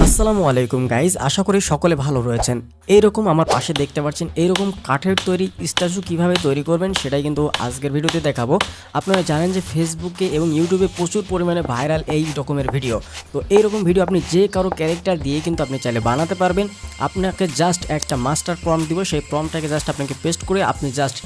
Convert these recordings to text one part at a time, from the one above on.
আসসালামু আলাইকুম গাইজ, আশা করি সকলে ভালো রয়েছেন। এইরকম আমার পাশে দেখতে পাচ্ছেন এইরকম কাঠের তৈরি স্ট্যাচু কিভাবে তৈরি করবেন সেটাই কিন্তু আজকের ভিডিওতে দেখাবো। আপনারা জানেন যে ফেসবুকে এবং ইউটিউবে প্রচুর পরিমাণে ভাইরাল এই রকমের ভিডিও। তো এইরকম ভিডিও আপনি যে কারো ক্যারেক্টার দিয়ে কিন্তু আপনি চাইলে বানাতে পারবেন। আপনাকে জাস্ট একটা মাস্টার প্রম্পট দিব, সেই প্রম্পটটাকে জাস্ট আপনাকে পেস্ট করে আপনি জাস্ট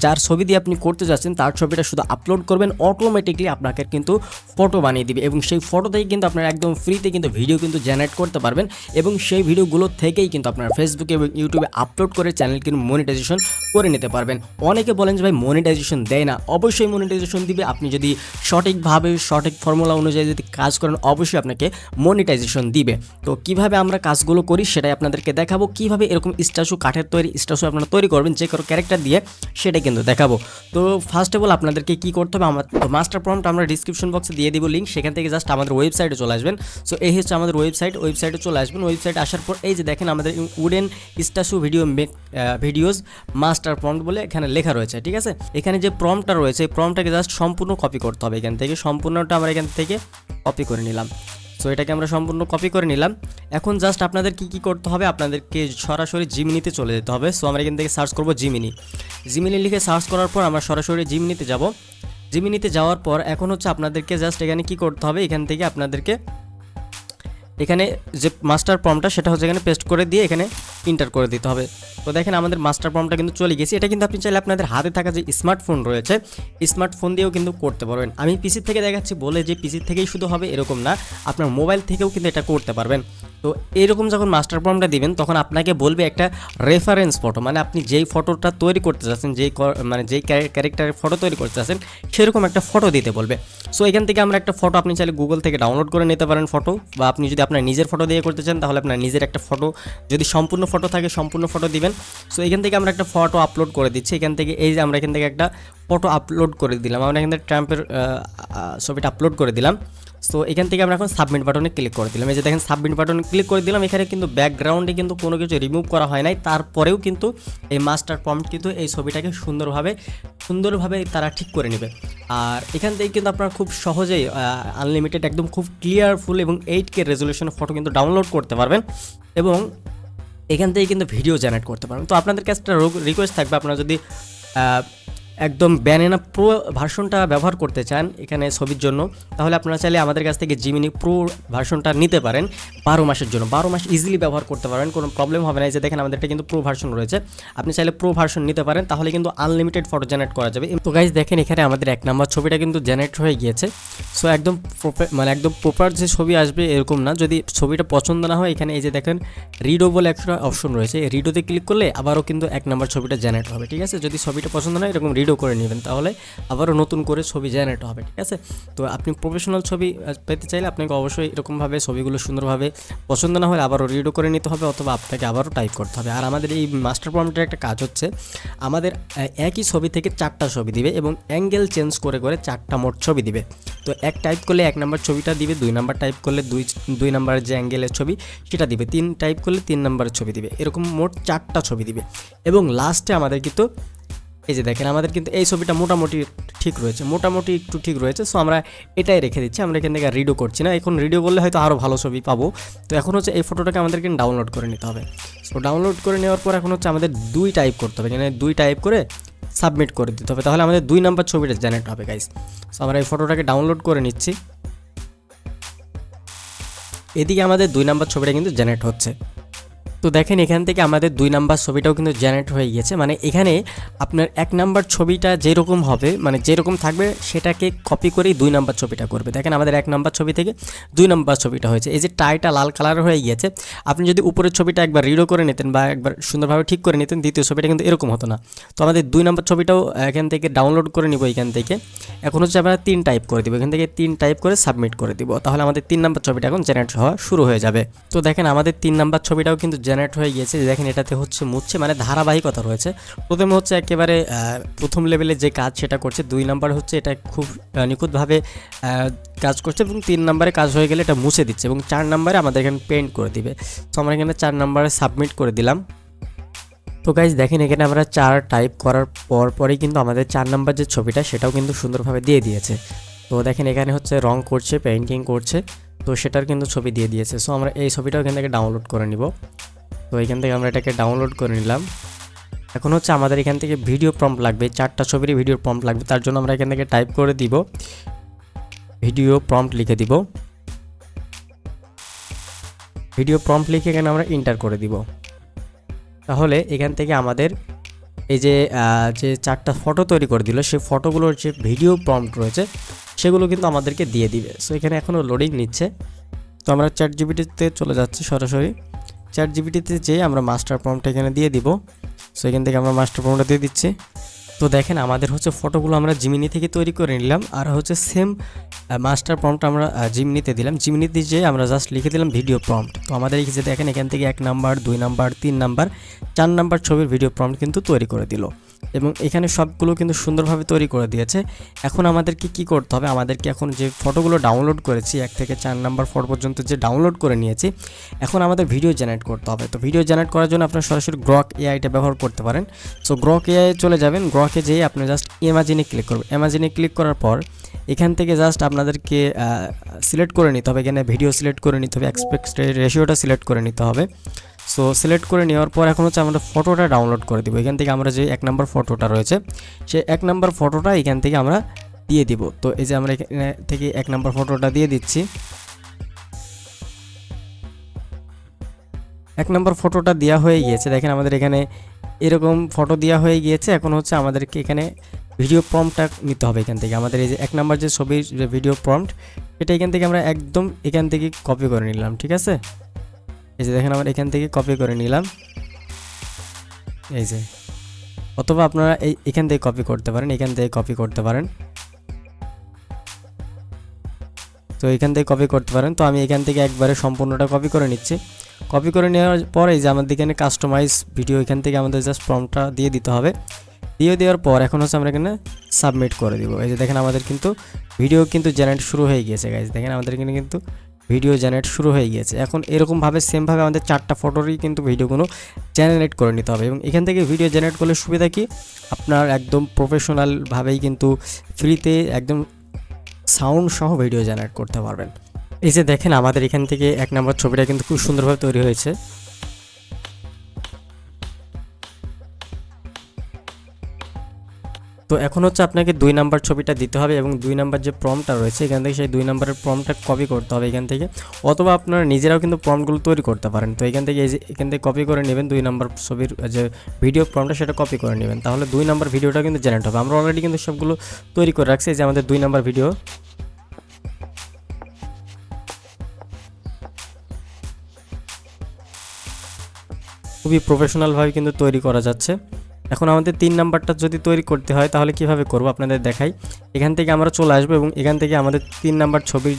যার ছবি দিয়ে আপনি করতে যাচ্ছেন তার ছবিটা শুধু আপলোড করবেন, অটোমেটিকলি আপনাকে কিন্তু ফটো বানিয়ে দিবে এবং সেই ফটোতেই কিন্তু আপনারা একদম ফ্রিতে কিন্তু ভিডিও কিন্তু জেনারেট করতে পারবেন এবং সেই ভিডিওগুলো থেকেই কিন্তু আপনারা ফেসবুকে এবং ইউটিউবে আপলোড করে চ্যানেল কিন্তু মনিটাইজেশন করে নিতে পারবেন। অনেকে বলেন যে ভাই মনিটাইজেশন দেয় না, অবশ্যই মনিটাইজেশন দিবে। আপনি যদি সঠিকভাবে সঠিক ফর্মুলা অনুযায়ী যদি কাজ করেন অবশ্যই আপনাকে মনিটাইজেশন দিবে। তো কিভাবে আমরা কাজগুলো করি সেটাই আপনাদেরকে দেখাবো, কিভাবে এরকম স্ট্যাচু কাঠের তৈরি স্ট্যাচু আপনারা তৈরি করবেন যে কোনো ক্যারেক্টার দিয়ে সেটা কিন্তু দেখাবো। তো ফার্স্ট অফ অল আপনাদেরকে কি করতে হবে, আমার মাস্টার প্রম্পট আমরা ডিসক্রিপশন বক্সে দিয়ে দিব লিঙ্ক, সেখান থেকে জাস্ট আমাদের ওয়েবসাইটে চলে আসবেন। সো এই হচ্ছে আমাদের ওয়েবসাইটে চলে আসবেন। ওয়েবসাইটে আসার পর এই যে দেখেন আমাদের wooden statue videos master prompt বলে এখানে লেখা রয়েছে, ঠিক আছে। এখানে যে প্রম্পটটা রয়েছে এই প্রম্পটটাকে জাস্ট সম্পূর্ণ কপি করতে হবে। এখান থেকে সম্পূর্ণটা আমরা এখান থেকে কপি করে নিলাম। সো এটাকে আমরা সম্পূর্ণ কপি করে নিলাম। এখন জাস্ট আপনাদের কি করতে হবে, আপনাদেরকে সরাসরি জিমিনিতে চলে যেতে হবে। সো আমরা এখান থেকে সার্চ করব জিমিনি লিখে সার্চ করার পর আমরা সরাসরি জিমিনিতে যাব। জিমিনিতে যাওয়ার পর এখন হচ্ছে আপনাদেরকে জাস্ট এখানে কি করতে হবে, এখান থেকে আপনাদেরকে এখানে যে মাস্টার প্রম্পটটা সেটা হচ্ছে এখানে পেস্ট করে দিয়ে এখানে এন্টার করে দিতে হবে। তো দেখেন আমাদের মাস্টার প্রম্পটটা কিন্তু চলে গেছে। এটা কিন্তু আপনি চাইলে আপনাদের হাতে থাকা যে স্মার্টফোন রয়েছে স্মার্টফোন দিয়েও কিন্তু করতে পারবেন। আমি পিসি থেকে দেখাচ্ছি বলে যে পিসি থেকেই শুধু হবে এরকম না, আপনার মোবাইল থেকেও কিন্তু এটা করতে পারবেন। তো এরকম যখন মাস্টার প্রম্পটটা দিবেন তখন আপনাকে বলবে একটা রেফারেন্স ফটো, মানে আপনি যেই ফটোটা তৈরি করতে চাচ্ছেন, যেই ক্যারেক্টারের ফটো তৈরি করতে চাচ্ছেন সেরকম একটা ফটো দিতে বলবে। সো এখান থেকে আমরা একটা ফটো আপনি চাইলে গুগল থেকে ডাউনলোড করে নিতে পারেন ফটো, বা আপনি যদি আপনার নিজের ফটো দিয়ে করতে চান তাহলে আপনার নিজের একটা ফটো, যদি সম্পূর্ণ ফটো থাকে সম্পূর্ণ ফটো দিবেন। সো এখান থেকে আমরা একটা ফটো আপলোড করে দিচ্ছি। এখান থেকে এই যে আমরা এখান থেকে একটা ফটো আপলোড করে দিলাম, আমরা এখান থেকে ট্রাম্পের ছবিটা আপলোড করে দিলাম। সো এখান থেকে আমরা এখন সাবমিট বাটনে ক্লিক করে দিলাম। এই যে দেখেন সাবমিট বাটনে ক্লিক করে দিলাম। এখানে কিন্তু ব্যাকগ্রাউন্ডে কিন্তু কোনো কিছু রিমুভ করা হয় নাই, তারপরেও কিন্তু এই মাস্টার প্রম্পট কিন্তু এই ছবিটাকে সুন্দরভাবে তারা ঠিক করে নেবে। আর এখান থেকে কিন্তু আপনারা খুব সহজেই আনলিমিটেড একদম খুব ক্লিয়ারফুল এবং 8K রেজলিউশনের ফটো কিন্তু ডাউনলোড করতে পারবেন এবং এখান থেকে কিন্তু ভিডিও জেনারেট করতে পারবেন। তো আপনাদের কাছে একটা রিকোয়েস্ট থাকবে, আপনারা যদি একদম ব্যানানা প্রো ভার্সনটা ব্যবহার করতে চান এখানে ছবির জন্য, তাহলে আপনারা চাইলে আমাদের কাছ থেকে জিমিনি প্রো ভার্সনটা নিতে পারেন 12 মাসের জন্য। 12 মাস ইজিলি ব্যবহার করতে পারেন, কোনো প্রবলেম হবে না। এই যে দেখেন আমাদের এটা কিন্তু প্রো ভার্সন রয়েছে, আপনি চাইলে প্রো ভার্সন নিতে পারেন, তাহলে কিন্তু আনলিমিটেড ফটো জেনারেট করা যাবে। তো গাইজ দেখেন এখানে আমাদের 1 নম্বর ছবিটা কিন্তু জেনারেট হয়ে গিয়েছে। সো একদম একদম প্রপার যে ছবি আসবে এরকম না। যদি ছবিটা পছন্দ না হয় এখানে এই যে দেখেন রিডো বলে একটা অপশন রয়েছে, এই রিডোতে ক্লিক করলে আবারও কিন্তু 1 নম্বর ছবিটা জেনারেট হবে, ঠিক আছে। যদি ছবিটা পছন্দ না হয় এরকম রিডো করে নেবেন, তাহলে আবারও নতুন করে ছবি জেনারেট হবে, ঠিক আছে। তো আপনি প্রফেশনাল ছবি পেতে চাইলে আপনাকে অবশ্যই এরকমভাবে ছবিগুলো সুন্দরভাবে পছন্দ না হলে আবারও রিডো করে নিতে হবে, অথবা আপনাকে আবারও টাইপ করতে হবে। আর আমাদের এই মাস্টার প্রম্পটের একটা কাজ হচ্ছে, আমাদের একই ছবি থেকে 4টা ছবি দিবে এবং অ্যাঙ্গেল চেঞ্জ করে 4টা মোট ছবি দিবে। তো এক টাইপ করলে 1 নম্বর ছবিটা দিবে, 2 নম্বর টাইপ করলে 2 নম্বরের যে অ্যাঙ্গেলের ছবি সেটা দিবে, 3 টাইপ করলে 3 নম্বরের ছবি দিবে, এরকম মোট 4টা ছবি দিবে। এবং লাস্টে আমাদের কিন্তু এই যে দেখেন আমাদের কিন্তু এই ছবিটা মোটামুটি একটু ঠিক রয়েছে। সো আমরা এটাই রেখে দিচ্ছি, আমরা এখান থেকে রিডো করছি না। এখন রিডো করলে হয়তো আরও ভালো ছবি পাবো। তো এখন হচ্ছে এই ফটোটাকে আমাদেরকে ডাউনলোড করে নিতে হবে। সো ডাউনলোড করে নেওয়ার পর এখন হচ্ছে আমাদের 2 টাইপ করতে হবে, এখানে 2 টাইপ করে সাবমিট করে দিতে হবে, তাহলে আমাদের 2 নম্বর ছবিটা জেনারেট হবে গাইস। সো আমরা এই ফটোটাকে ডাউনলোড করে নিচ্ছি। এদিকে আমাদের 2 নম্বর ছবিটা কিন্তু জেনারেট হচ্ছে। তো দেখেন এখান থেকে আমাদের 2 নাম্বার ছবিটাও কিন্তু জেনারেট হয়ে গিয়েছে। মানে এখানে আপনার 1 নাম্বার ছবিটা যেরকম হবে, মানে যেরকম থাকবে সেটাকে কপি করেই 2 নাম্বার ছবিটা করবে। দেখেন আমাদের 1 নাম্বার ছবি থেকে 2 নাম্বার ছবিটা হয়েছে। এই যে টাইটা লাল কালার হয়ে গিয়েছে, আপনি যদি উপরের ছবিটা একবার রিডো করে নিতেন বা একবার সুন্দরভাবে ঠিক করে নিতেন, দ্বিতীয় ছবিটা কিন্তু এরকম হতো না। তো আমাদের 2 নাম্বার ছবিটাও এখান থেকে ডাউনলোড করে নিব। এখান থেকে এখন হচ্ছে আমরা 3 টাইপ করে দিব, এখান থেকে 3 টাইপ করে সাবমিট করে দিব, তাহলে আমাদের 3 নাম্বার ছবিটা এখন জেনারেট হওয়া শুরু হয়ে যাবে। তো দেখেন আমাদের 3 নাম্বার ছবিটাও কিন্তু জেনারেট হয়ে গিয়েছে। দেখেন এটাতে হচ্ছে মুছছে, মানে ধারাবাহিকতা রয়েছে। প্রথমে হচ্ছে একেবারে প্রথম লেভেলে যে কাজ সেটা করছে, 2 নাম্বার হচ্ছে এটা খুব নিখুঁতভাবে কাজ করছে এবং 3 নাম্বারে কাজ হয়ে গেলে এটা মুছে দিচ্ছে এবং 4 নাম্বারে আমাদের এখানে পেন্ট করে দিবে। তো আমরা এখানে 4 নাম্বারে সাবমিট করে দিলাম। তো গাইজ দেখেন এখানে আমরা 4 টাইপ করার পরেই কিন্তু আমাদের 4 নাম্বার যে ছবিটা সেটাও কিন্তু সুন্দরভাবে দিয়ে দিয়েছে। তো দেখেন এখানে হচ্ছে রং করছে, পেইন্টিং করছে। তো সেটার কিন্তু ছবি দিয়ে দিয়েছে। সো আমরা এই ছবিটাও এখান থেকে ডাউনলোড করে নিব। তো এখান থেকে আমরা এটাকে ডাউনলোড করে নিলাম। এখন হচ্ছে আমাদের এখান থেকে ভিডিও প্রম্পট লাগবে, 4টা ছবিরই ভিডিও প্রম্পট লাগবে। তার জন্য আমরা এখান থেকে টাইপ করে দিব ভিডিও প্রম্পট, লিখে দিব ভিডিও প্রম্পট, লিখে এখানে আমরা এন্টার করে দিব। তাহলে এখান থেকে আমাদের এই যে 4টা ফটো তৈরি করে দিল, সেই ফটোগুলোর যে ভিডিও প্রম্পট রয়েছে সেগুলো কিন্তু আমাদেরকে দিয়ে দিবে। সো এখানে এখনও লোডিং নিচ্ছে। তো আমরা চ্যাট জিপিটিতে চলে যাচ্ছি সরাসরি। চ্যাট জিপিটিতে যেয়ে আমরা মাস্টার প্রম্পট এখানে দিয়ে দিব। সো এখান থেকে আমরা মাস্টার প্রম্পটটা দিয়ে দিচ্ছি। তো দেখেন আমাদের হচ্ছে ফটোগুলো আমরা জিমিনি থেকে তৈরি করে নিলাম, আর হচ্ছে সেম মাস্টার প্রম্পট আমরা জিমিনিতে দিলাম। জিমিনিতে যেয়ে আমরা জাস্ট লিখে দিলাম ভিডিও প্রম্পট। তো আমাদের এই যে দেখেন এখান থেকে 1 নাম্বার, 2 নাম্বার, 3 নাম্বার, 4 নাম্বার ছবির ভিডিও প্রম্পট কিন্তু তৈরি করে দিল, এবং এখানে সবগুলো কিন্তু সুন্দরভাবে তৈরি করে দিয়েছে। এখন আমাদেরকে কি করতে হবে, আমাদেরকে এখন যে ফটোগুলো ডাউনলোড করেছি 1 থেকে 4 নাম্বার ফটো পর্যন্ত যে ডাউনলোড করে নিয়েছি, এখন আমাদের ভিডিও জেনারেট করতে হবে। তো ভিডিও জেনারেট করার জন্য আপনারা সরাসরি গ্রক এআইটা ব্যবহার করতে পারেন। সো গ্রক এআই চলে যাবেন, গ্রকে যেয়ে আপনি জাস্ট ইমাজিনে ক্লিক করবেন। ইমাজিনে ক্লিক করার পর এখান থেকে জাস্ট আপনাদেরকে সিলেক্ট করে নিতে হবে, এখানে ভিডিও সিলেক্ট করে নিতে হবে, অ্যাসপেক্ট রেশিওটা সিলেক্ট করে নিতে হবে। সো সিলেক্ট করে নেওয়ার পর এখন হচ্ছে আমরা ফটোটা ডাউনলোড করে দিব। এখান থেকে আমরা যে 1 নাম্বার ফটোটা রয়েছে সেই 1 নাম্বার ফটোটা এখান থেকে আমরা দিয়ে দিব। তো এই যে আমরা এখানে থেকে 1 নাম্বার ফটোটা দিয়ে দিচ্ছি। 1 নাম্বার ফটোটা দেওয়া হয়ে গিয়েছে, দেখেন আমাদের এখানে এরকম ফটো দেওয়া হয়ে গিয়েছে। এখন হচ্ছে আমাদেরকে এখানে ভিডিও প্রম্পটটা নিতে হবে। এখান থেকে আমাদের এই যে 1 নাম্বার যে ছবির যে ভিডিও প্রম্পট, এটা এখান থেকে আমরা একদম এখান থেকে কপি করে নিলাম, ঠিক আছে। এই যে দেখেন আমরা এখান থেকে কপি করে নিলাম, এই যে। অথবা আপনারা এখান থেকে কপি করতে পারেন, এখান থেকে কপি করতে পারেন। তো এখান থেকে কপি করতে পারেন। তো আমি এখান থেকে একবারে সম্পূর্ণটা কপি করে নিচ্ছি। কপি করে নেওয়ার পরে যে আমাদের এখানে কাস্টমাইজ ভিডিও, এখান থেকে আমাদের জাস্ট প্রম্পটটা দিয়ে দিতে হবে। দিয়ে দেওয়ার পর এখন হচ্ছে আমরা এখানে সাবমিট করে দিব। এই যে দেখেন আমাদের কিন্তু ভিডিও কিন্তু জেনারেট শুরু হয়ে গিয়েছে গাইজ, দেখেন আমাদের এখানে কিন্তু ভিডিও জেনারেট শুরু হয়ে গিয়েছে। এখন এরকমভাবে সেমভাবে আমাদের 4টা ফটোরই কিন্তু ভিডিওগুলো জেনারেট করে নিতে হবে। এবং এখান থেকে ভিডিও জেনারেট করলে সুবিধা কি, আপনার একদম প্রফেশনালভাবেই কিন্তু ফ্রিতে একদম সাউন্ড সহ ভিডিও জেনারেট করতে পারবেন। এই যে দেখেন আমাদের এখান থেকে 1 নাম্বার ছবিটা কিন্তু খুব সুন্দরভাবে তৈরি হয়েছে। তো এখন হচ্ছে আপনাকে 2 নাম্বার ছবিটা দিতে হবে, এবং 2 নাম্বার যে প্রম্পটটা রয়েছে এখান থেকে সেই 2 নাম্বারের প্রম্পটটা কপি করতে হবে এখান থেকে। অথবা আপনারা নিজেরাও কিন্তু প্রম্পটগুলো তৈরি করতে পারেন। তো এখান থেকে এই যে এখান থেকে কপি করে নেবেন 2 নাম্বার ছবির যে ভিডিও প্রম্পটটা, সেটা কপি করে নেবেন। তাহলে 2 নাম্বার ভিডিওটা কিন্তু জেনারেট হবে। আমরা অলরেডি কিন্তু সবগুলো তৈরি করে রাখছি। এই যে আমাদের 2 নাম্বার ভিডিও, খুবই প্রফেশনালভাবে কিন্তু তৈরি করা যাচ্ছে। এখন আমাদের 3 নাম্বারটা যদি তৈরি করতে হয় তাহলে কিভাবে করব আপনাদের দেখাই। এখান থেকে আমরা চলে আসবো এবং এখান থেকে আমাদের 3 নাম্বার ছবির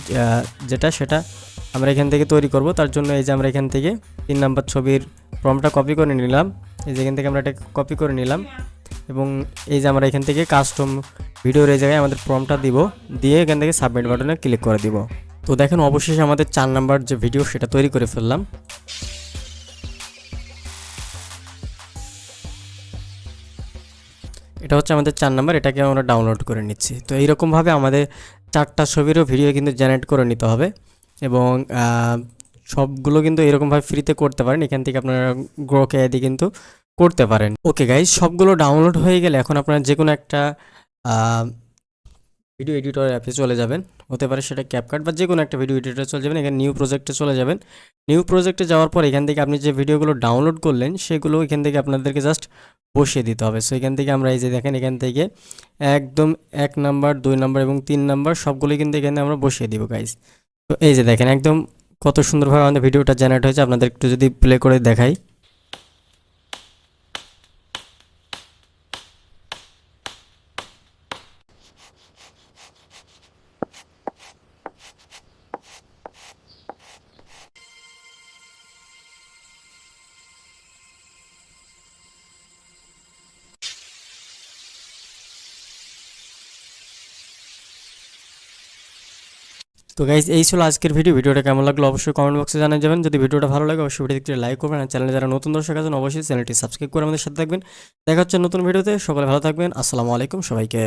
যেটা সেটা আমরা এখান থেকে তৈরি করব। তার জন্য এই যে আমরা এখান থেকে 3 নাম্বার ছবির প্রম্পটটা কপি করে নিলাম। এই যে এখান থেকে আমরা এটা কপি করে নিলাম, এবং এই যে আমরা এখান থেকে কাস্টম ভিডিওর এই জায়গায় আমাদের প্রম্পটটা দিব, দিয়ে এখান থেকে সাবমিট বাটনে ক্লিক করে দিব। তো দেখেন অবশেষে আমাদের 4 নাম্বার যে ভিডিও সেটা তৈরি করে ফেললাম। এটা হচ্ছে আমাদের 4 নাম্বার, এটাকে আমরা ডাউনলোড করে নিচ্ছি। তো এইরকমভাবে আমাদের 4টা ছবিরও ভিডিও কিন্তু জেনারেট করে নিতে হবে, এবং সবগুলো কিন্তু এরকমভাবে ফ্রিতে করতে পারেন। এখান থেকে আপনারা গ্রোক এআই দিয়ে কিন্তু করতে পারেন। ওকে গাইজ, সবগুলো ডাউনলোড হয়ে গেলে এখন আপনারা যে কোনো একটা ভিডিও এডিটর অ্যাপে চলে যাবেন, হতে পারে সেটা ক্যাপকাট বা যে কোনো একটা ভিডিও এডিটরে চলে যাবেন। এখানে নিউ প্রজেক্টে চলে যাবেন। নিউ প্রজেক্টে যাওয়ার পর এখান থেকে আপনি যে ভিডিওগুলো ডাউনলোড করলেন সেগুলো এখান থেকে আপনাদেরকে জাস্ট বসিয়ে দিতে হবে। সো এখান থেকে আমরা এই যে দেখেন এখান থেকে একদম 1 নাম্বার, 2 নাম্বার এবং 3 নাম্বার সবগুলো কিন্তু এখানে আমরা বসিয়ে দিব গাইজ। তো এই যে দেখেন একদম কত সুন্দরভাবে আমাদের ভিডিওটা জেনারেট হয়েছে। আপনাদের একটু যদি প্লে করে দেখাই, তো গাইজ এই ছিল আজকের ভিডিওটা কেমন লাগলো অবশ্যই কমেন্ট বক্সে জানিয়ে যাবেন। যদি ভিডিওটা ভালো লাগে অবশ্যই ভিডিওতে লাইক করবেন, আর চ্যানেলে যারা নতুন দর্শক আছেন অবশ্যই চ্যানেলটি সাবস্ক্রাইব করে আমাদের সাথে থাকবেন। দেখা হচ্ছে নতুন ভিডিওতে, সকলে ভালো থাকবেন। আসসালামু আলাইকুম সবাইকে।